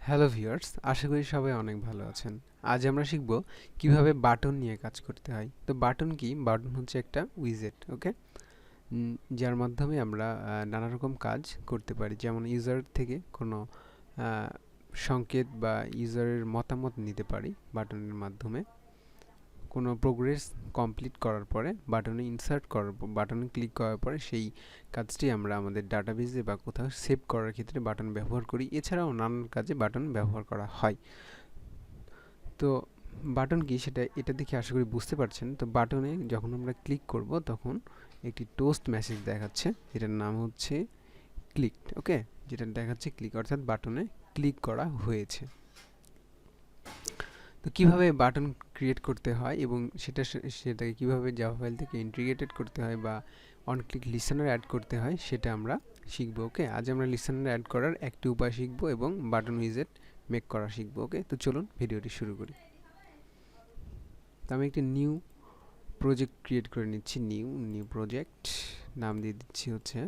Hello viewers, আশা করি সবাই অনেক ভালো আছেন। আজ আমরা শিখব কিভাবে বাটন নিয়ে কাজ করতে হয়। তো বাটন কি? বাটন হচ্ছে একটা উইজেট, ওকে? যার মাধ্যমে আমরা নানা রকম কাজ করতে পারি, যেমন ইউজার থেকে কোনো সংকেত বা ইউজারের মতামত নিতে পারি বাটনের মাধ্যমে। কোনো প্রোগ্রেস কমপ্লিট করার পরে বাটনে ইনসার্ট করার বাটনে ক্লিক করার পরে সেই কাজটি আমরা আমাদের ডাটাবেসে বা কোথাও সেভ করার ক্ষেত্রে বাটন ব্যবহার করি। এছাড়াও নানান কাজে বাটন ব্যবহার করা হয়। তো বাটন কি এটা দেখে আশা করি বুঝতে পারছেন। তো বাটনে যখন আমরা ক্লিক করব তখন একটি টোস্ট মেসেজ দেখাচ্ছে, যেটার নাম হচ্ছে ক্লিক, ওকে? যেটা দেখাচ্ছে ক্লিক, অর্থাৎ বাটনে ক্লিক করা হয়েছে। তো কিভাবে বাটন ক্রিয়েট করতে হয় এবং সেটাকে কিভাবে জাভা ফাইল থেকে ইন্টিগ্রেটেড করতে হয় বা অনক্লিক লিসেনার অ্যাড করতে হয় সেটা আমরা শিখবো, ওকে? আজ আমরা লিসেনার অ্যাড করার একটি উপায় শিখবো এবং বাটন উইজেট মেক করা শিখবো, ওকে? তো চলুন ভিডিওটি শুরু করি। তো আমি একটি নিউ প্রজেক্ট ক্রিয়েট করে নিচ্ছি, নিউ প্রজেক্ট, নাম দিয়ে দিচ্ছি হচ্ছে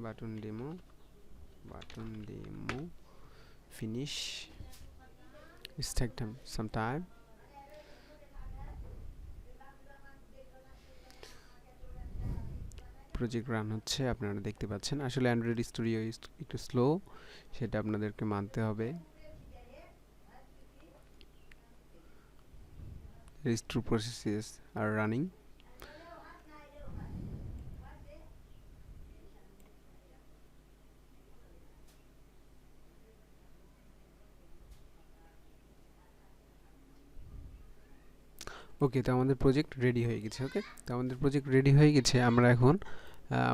button demo finish, it's take some time. Project run হচ্ছে, আপনারা দেখতে পাচ্ছেন। আসলে অ্যান্ড্রয়েড স্টুডিও একটু স্লো, সেটা আপনাদেরকে মানতে হবে। These two processes are running. ওকে, তো আমাদের প্রজেক্ট রেডি হয়ে গেছে, ওকে? তো আমাদের প্রজেক্ট রেডি হয়ে গেছে। আমরা এখন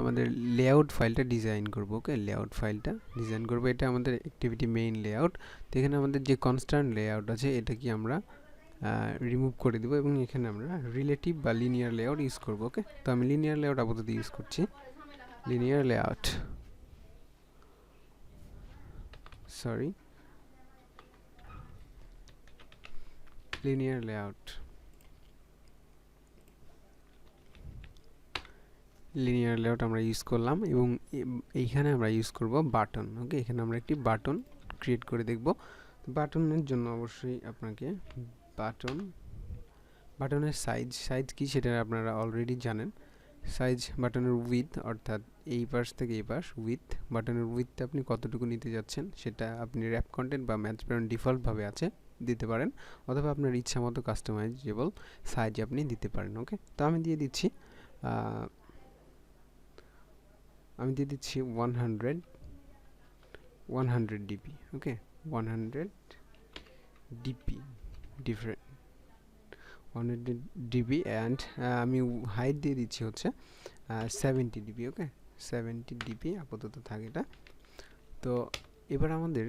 আমাদের লেআউট ফাইলটা ডিজাইন করব, ওকে? লেআউট ফাইলটা ডিজাইন করব, এটা আমাদের অ্যাক্টিভিটি মেইন লেআউট। তো এখানে আমাদের যে কনস্ট্যান্ট লেআউট আছে এটা কি আমরা রিমুভ করে দেব এবং এখানে আমরা রিলেটিভ বা লিনিয়ার লেআউট ইউজ করব, ওকে? তো আমি লিনিয়ার লেআউট আপাতত ইউজ করছি। Linear layout, sorry, linear layout, linear layout আমরা ইউজ করলাম এবং এইখানে আমরা ইউজ করব বাটন, ওকে? এখানে আমরা একটি বাটন ক্রিয়েট করে দেখব। বাটনের জন্য অবশ্যই আপনাকে বাটনের সাইজ কি সেটা আপনারা অলরেডি জানেন। সাইজ বাটনের উইথ, অর্থাৎ এই পাশ থেকে এই পাশ উইথ, বাটনের উইথটা আপনি কতটুকু নিতে যাচ্ছেন সেটা আপনি র্যাপ কন্টেন্ট বা ম্যাচ প্যাটার্ন ডিফল্টভাবে আছে দিতে পারেন, অথবা আপনার ইচ্ছা মতো কাস্টমাইজেবল সাইজ আপনি দিতে পারেন, ওকে? তো আমি দিয়ে দিচ্ছি 100 DP, okay? 100 DP different 100 DB and আমি হাইট দিয়ে দিচ্ছি হচ্ছে 70 ডিবি, ওকে? 70 ডিবি আপাতত থাকে এটা। তো এবার আমাদের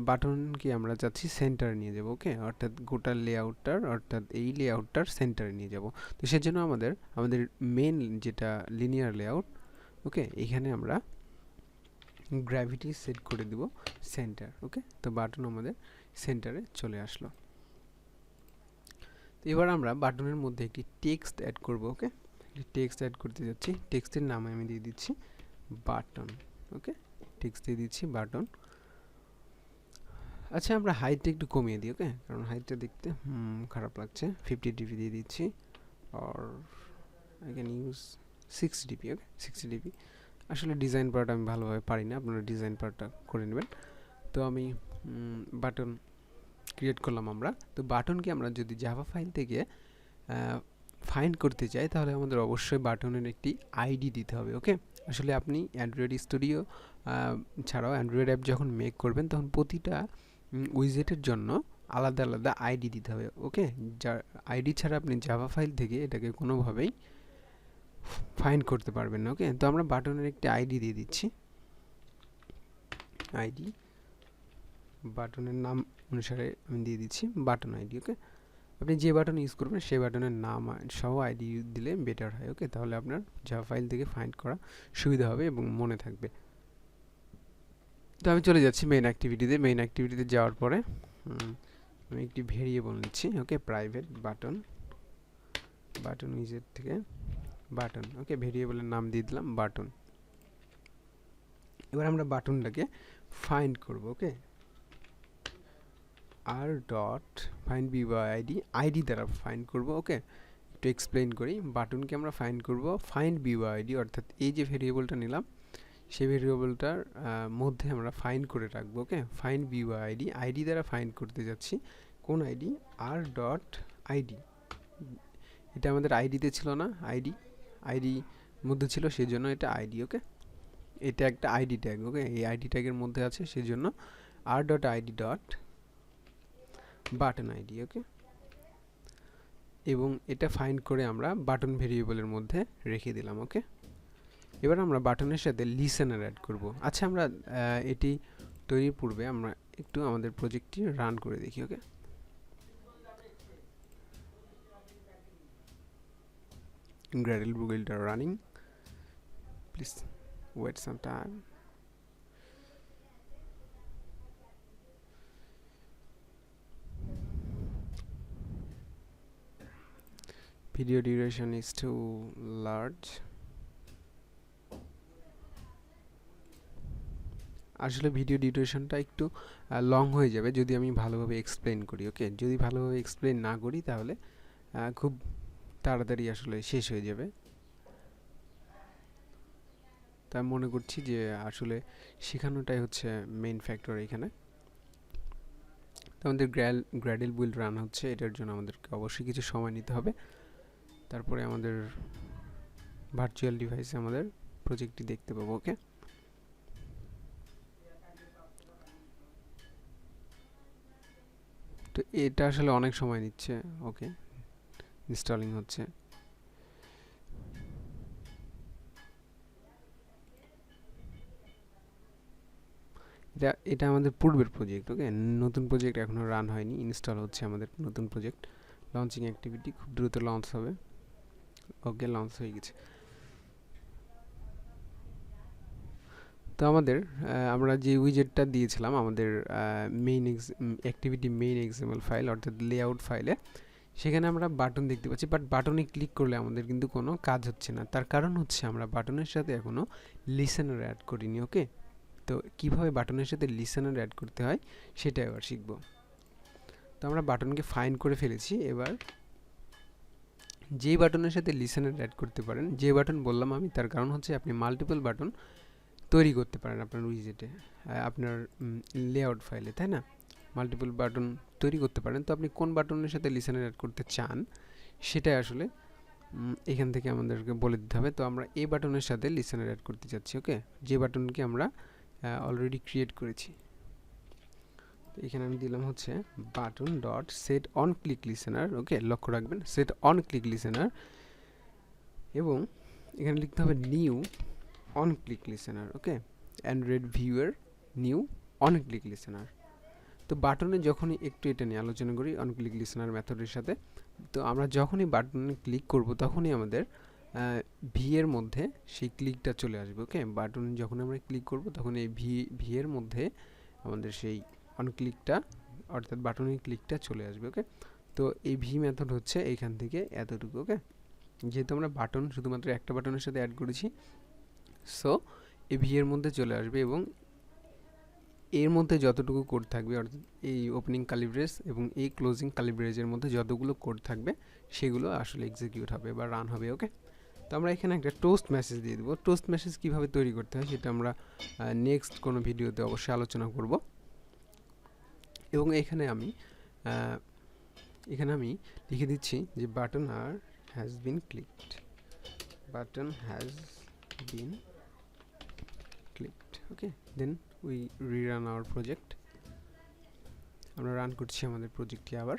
বাটনকে আমরা চাচ্ছি সেন্টারে নিয়ে যাব, ওকে? অর্থাৎ গোটা লেআউটটার, অর্থাৎ এই লেআউটটার সেন্টারে নিয়ে যাব। তো সেজন্য আমাদের মেন যেটা লিনিয়ার লেআউট, ওকে? এখানে আমরা গ্র্যাভিটি সেট করে দিব সেন্টার, ওকে? তো বাটন আমাদের সেন্টারে চলে আসলো। তো এবার আমরা বাটনের মধ্যে একটি টেক্সট অ্যাড করব, ওকে? একটি টেক্সট অ্যাড করতে যাচ্ছি। টেক্সটের নাম আমি দিয়ে দিচ্ছি বাটন, ওকে? টেক্সট দিয়ে দিচ্ছি বাটন। আচ্ছা, আমরা হাইটটা একটু কমিয়ে দিই, ওকে? কারণ হাইটটা দেখতে খারাপ লাগছে। 50 ডিবি দিয়ে দিচ্ছি, or I can use 6 DB, okay? 60 DB. আসলে ডিজাইন পার্ট আমি ভালোভাবে পারি না, আপনারা ডিজাইন পার্টটা করে নেবেন। তো আমি বাটন ক্রিয়েট করলাম আমরা। তো বাটনকে আমরা যদি জাভা ফাইল থেকে ফাইন্ড করতে চাই তাহলে আমাদের অবশ্যই বাটনের একটি আইডি দিতে হবে, ওকে? আসলে আপনি অ্যান্ড্রয়েড স্টুডিও ছাড়াও অ্যান্ড্রয়েড অ্যাপ যখন মেক করবেন তখন প্রতিটা উইজেটের জন্য আলাদা আলাদা আইডি দিতে হবে, ওকে? যার আইডি ছাড়া আপনি জাভা ফাইল থেকে এটাকে কোনোভাবেই ফাইন্ড করতে পারবেন না, ওকে? তো আমরা বাটনের একটি আইডি দিয়ে দিচ্ছি, আইডি বাটনের নাম অনুসারে আমি দিয়ে দিচ্ছি বাটন আইডি, ওকে? আপনি যে বাটন ইউজ করবেন সেই বাটনের নাম সহ আইডি দিলে বেটার হয়, ওকে? তাহলে আপনার জাভা ফাইল থেকে ফাইন্ড করা সুবিধা হবে এবং মনে থাকবে। তো আমি চলে যাচ্ছি মেইন অ্যাক্টিভিটিতে যাওয়ার পরে আমি একটি ভেরিয়েবল নিচ্ছি, ওকে? প্রাইভেট বাটন উইজেট থেকে বাটন, ওকে? ভেরিয়েবলের নাম দিয়ে দিলাম বাটন। এবার আমরা বাটনটাকে ফাইন্ড করব, ওকে। আর ডট ফাইন্ড বিওআইডি আইডি দ্বারা ফাইন্ড করব, ওকে। একটু এক্সপ্লেইন করি। বাটনকে আমরা ফাইন্ড করব ফাইন্ড বিওআইডি, অর্থাৎ এই যে ভেরিয়েবলটা নিলাম সেই ভেরিয়েবলটার মধ্যে আমরা ফাইন্ড করে রাখবো, ওকে। ফাইন্ড বিওআইডি আইডি দ্বারা ফাইন্ড করতে যাচ্ছি। কোন আইডি? আর ডট আইডি। এটা আমাদের আইডিতে ছিল না, আইডি মধ্যে ছিল, সেই জন্য এটা আইডি, ওকে। এটা একটা আইডি ট্যাগ, ওকে। এই আইডি ট্যাগের মধ্যে আছে, সেই জন্য R dot ID dot button ID, okay. এবং এটা ফাইন্ড করে আমরা বাটন ভেরিয়েবলের মধ্যে রেখে দিলাম, ওকে। এবার আমরা বাটনের সাথে লিসেনার অ্যাড করব। আচ্ছা, আমরা এটি তৈরির পূর্বে আমরা একটু আমাদের প্রজেক্টটি রান করে দেখি, ওকে। Gradle build are running. Please wait some time. Video duration is too large. আসলে ভিডিও ডিউরেশনটা একটু লং হয়ে যাবে যদি আমি ভালোভাবে এক্সপ্লেইন করি, ওকে। যদি ভালোভাবে এক্সপ্লেইন না করি তাহলে খুব তাড়াতাড়ি আসলে শেষ হয়ে যাবে। তাই মনে করছি যে আসলে শেখানোটাই হচ্ছে মেইন ফ্যাক্টর এখানে। তো আমাদের গ্র্যাডেল বিল্ড রান হচ্ছে, এটার জন্য আমাদেরকে অবশ্যই কিছু সময় নিতে হবে। তারপরে আমাদের ভার্চুয়াল ডিভাইসে আমাদের প্রজেক্টটি দেখতে পাবো, ওকে। তো এটা আসলে অনেক সময় নিচ্ছে, ওকে। ইনস্টলিং হচ্ছে। এটা আমাদের পূর্বের প্রজেক্ট, ওকে। নতুন প্রজেক্ট এখনো রান হয়নি, ইনস্টল হচ্ছে আমাদের নতুন প্রজেক্ট। লঞ্চিং অ্যাক্টিভিটি খুব দ্রুত লঞ্চ হবে, ওকে। লঞ্চ হয়ে গেছে। তো আমাদের আমরা যে উইজেটটা দিয়েছিলাম আমাদের main activity main example file, অর্থাৎ লেআউট ফাইলে, সেখানে আমরা বাটন দেখতে পাচ্ছি, বাট বাটনে ক্লিক করলে আমাদের কিন্তু কোনো কাজ হচ্ছে না। তার কারণ হচ্ছে আমরা বাটনের সাথে এখনও লিসেনার অ্যাড করিনি, ওকে। তো কীভাবে বাটনের সাথে লিসেনার অ্যাড করতে হয় সেটা এবার শিখব। তো আমরা বাটনকে ফাইন্ড করে ফেলেছি। এবার যেই বাটনের সাথে লিসেনার অ্যাড করতে পারেন, যে বাটন বললাম আমি, তার কারণ হচ্ছে আপনি মাল্টিপল বাটন তৈরি করতে পারেন আপনার উইজেটে, আপনার লেআউট ফাইলে, তাই না? মাল্টিপল বাটন তৈরি করতে পারেন। তো আপনি কোন বাটনের সাথে লিসেনার অ্যাড করতে চান সেটাই আসলে এখান থেকে আমাদেরকে বলে দিতে হবে। তো আমরা এই বাটনের সাথে লিসেনার অ্যাড করতে চাচ্ছি, ওকে। যে বাটনকে আমরা অলরেডি ক্রিয়েট করেছি। তো এখানে আমি দিলাম হচ্ছে button dot set on click listener, okay. লক্ষ্য রাখবেন সেট অন ক্লিক লিসেনার, এবং এখানে লিখতে হবে new on click listener, okay. Android viewer new on click listener. তো বাটনে যখনই একটু এটা নিয়ে আলোচনা করি অন ক্লিক লিসেনার মেথডের সাথে, তো আমরা যখনই বাটনে ক্লিক করব তখনই আমাদের ভি এর মধ্যে সেই ক্লিকটা চলে আসবে, ওকে। বাটন যখন আমরা ক্লিক করব তখন এই ভি এর মধ্যে আমাদের সেই অন ক্লিকটা, অর্থাৎ বাটনের ক্লিকটা চলে আসবে, ওকে। তো এই ভি মেথড হচ্ছে এইখান থেকে এতটুকু, ওকে। যেহেতু আমরা বাটন শুধুমাত্র একটা বাটনের সাথে অ্যাড করেছি, সো এই ভি এর মধ্যে চলে আসবে, এবং এর মধ্যে যতটুকু কোড থাকবে, অর্থাৎ এই ওপেনিং কালিব্রেজ এবং এই ক্লোজিং কালিব্রেজের মধ্যে যতগুলো কোড থাকবে সেগুলো আসলে এক্সিকিউট হবে বা রান হবে, ওকে। তো আমরা এখানে একটা টোস্ট মেসেজ দিয়ে দেবো। টোস্ট মেসেজ কীভাবে তৈরি করতে হয় সেটা আমরা নেক্সট কোনো ভিডিওতে অবশ্যই আলোচনা করব। এবং এখানে আমি লিখে দিচ্ছি যে button has been clicked, button has been clicked, okay. Then we rerun our project. আমরা রান করছি আমাদের প্রজেক্টটি আবার।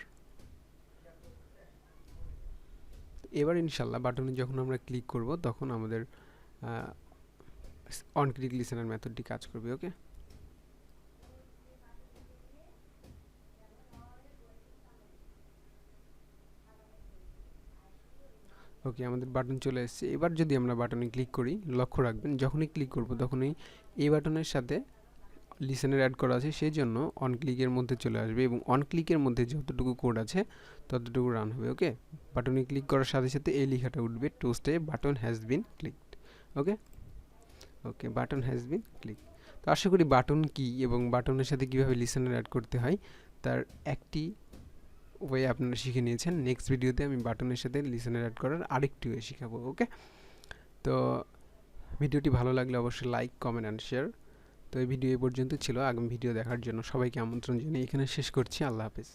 এবার ইনশাল্লাহ বাটনে যখন আমরা ক্লিক করব তখন আমাদের অন ক্লিক লিসেনার মেথডটি কাজ করবে, ওকে। ওকে, আমাদের বাটন চলে এসেছে। এবার যদি আমরা বাটনে ক্লিক করি, লক্ষ্য রাখবেন যখনই ক্লিক করব তখনই এই বাটনের সাথে লিসেনার অ্যাড করা আছে, সেই জন্য অন ক্লিকের মধ্যে চলে আসবে, এবং অন ক্লিকের মধ্যে যতটুকু কোড আছে ততটুকু রান হবে, ওকে। বাটনে ক্লিক করার সাথে সাথে এই লেখাটা উঠবে টোস্টে button has been clicked, okay. Okay, button has been click. তো আশা করি বাটন কি এবং বাটনের সাথে কীভাবে লিসেনার অ্যাড করতে হয় তার একটি ওয়ে আপনারা শিখে নিয়েছেন। নেক্সট ভিডিওতে আমি বাটনের সাথে লিসেনার অ্যাড করার আরেকটি ওয়ে শেখাবো। ওকে, তো ভিডিওটি ভালো লাগলে অবশ্যই লাইক, কমেন্ট অ্যান্ড শেয়ার। তো এই ভিডিও এই পর্যন্ত ছিল। আগামী ভিডিও দেখার জন্য সবাইকে আমন্ত্রণ জানিয়ে এখানে শেষ করছি। আল্লাহ হাফেজ।